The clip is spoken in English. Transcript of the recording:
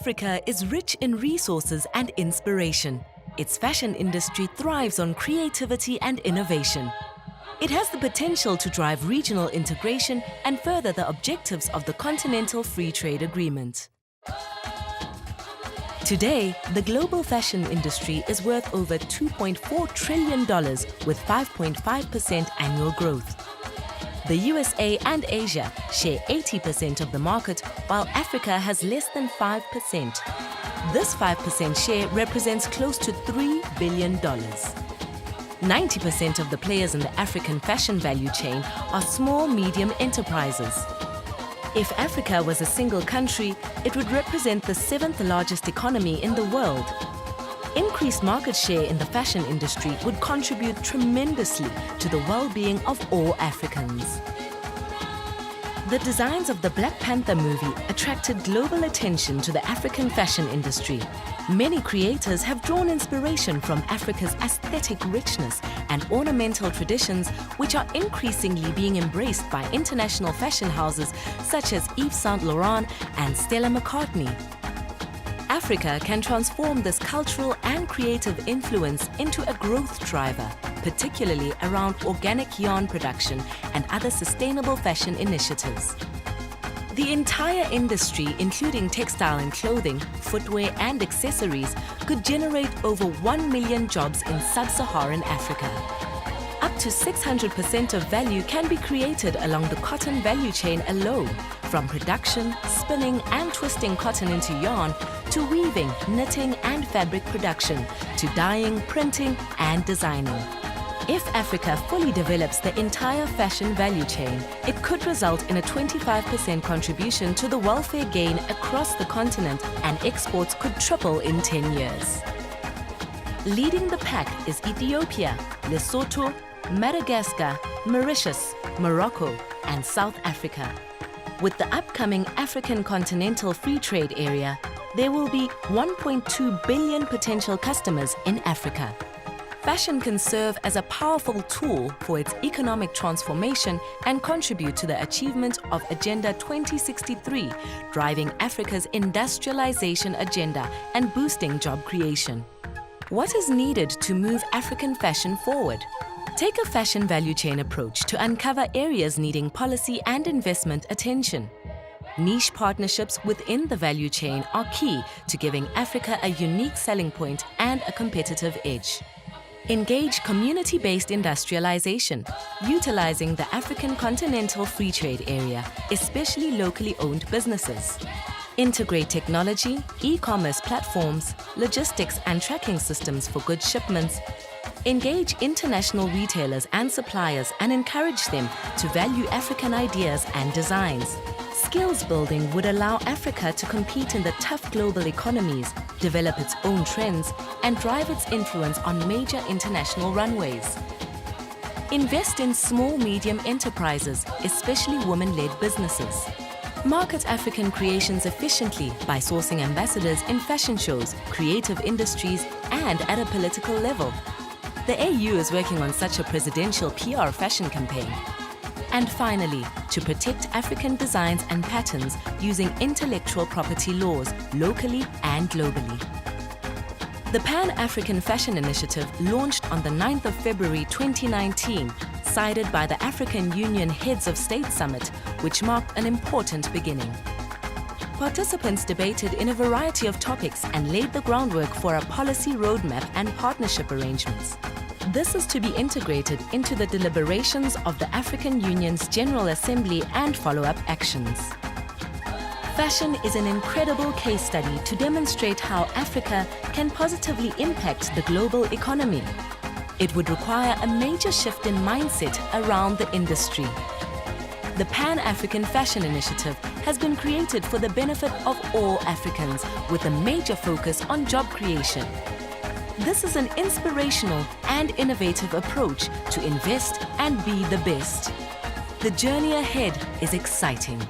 Africa is rich in resources and inspiration. Its fashion industry thrives on creativity and innovation. It has the potential to drive regional integration and further the objectives of the Continental Free Trade Agreement. Today, the global fashion industry is worth over $2.4 trillion with 5.5% annual growth. The USA and Asia share 80% of the market, while Africa has less than 5%. This 5% share represents close to $3 billion. 90% of the players in the African fashion value chain are small-medium enterprises. If Africa was a single country, it would represent the 7th largest economy in the world. Increased market share in the fashion industry would contribute tremendously to the well-being of all Africans. The designs of the Black Panther movie attracted global attention to the African fashion industry. Many creators have drawn inspiration from Africa's aesthetic richness and ornamental traditions, which are increasingly being embraced by international fashion houses such as Yves Saint Laurent and Stella McCartney. Africa can transform this cultural and creative influence into a growth driver, particularly around organic yarn production and other sustainable fashion initiatives. The entire industry, including textile and clothing, footwear and accessories, could generate over 1 million jobs in sub-Saharan Africa. Up to 600% of value can be created along the cotton value chain alone, from production, spinning and twisting cotton into yarn, to weaving, knitting and fabric production, to dyeing, printing and designing. If Africa fully develops the entire fashion value chain, it could result in a 25% contribution to the welfare gain across the continent, and exports could triple in 10 years. Leading the pack is Ethiopia, Lesotho, Madagascar, Mauritius, Morocco and South Africa. With the upcoming African Continental Free Trade Area, there will be 1.2 billion potential customers in Africa. Fashion can serve as a powerful tool for its economic transformation and contribute to the achievement of Agenda 2063, driving Africa's industrialization agenda and boosting job creation. What is needed to move African fashion forward? Take a fashion value chain approach to uncover areas needing policy and investment attention. Niche partnerships within the value chain are key to giving Africa a unique selling point and a competitive edge. Engage community-based industrialization, utilizing the African Continental Free Trade Area, especially locally owned businesses. Integrate technology, e-commerce platforms, logistics and tracking systems for goods shipments. Engage international retailers and suppliers and encourage them to value African ideas and designs. Skills building would allow Africa to compete in the tough global economies, develop its own trends, and drive its influence on major international runways. Invest in small-medium enterprises, especially women-led businesses. Market African creations efficiently by sourcing ambassadors in fashion shows, creative industries, and at a political level. The AU is working on such a presidential PR fashion campaign. And finally, to protect African designs and patterns using intellectual property laws locally and globally. The Pan-African Fashion Initiative launched on the 9th of February 2019, sided by the African Union Heads of State Summit, which marked an important beginning. Participants debated in a variety of topics and laid the groundwork for a policy roadmap and partnership arrangements. This is to be integrated into the deliberations of the African Union's General Assembly and follow-up actions. Fashion is an incredible case study to demonstrate how Africa can positively impact the global economy. It would require a major shift in mindset around the industry. The Pan-African Fashion Initiative has been created for the benefit of all Africans, with a major focus on job creation. This is an inspirational and innovative approach to invest and be the best. The journey ahead is exciting.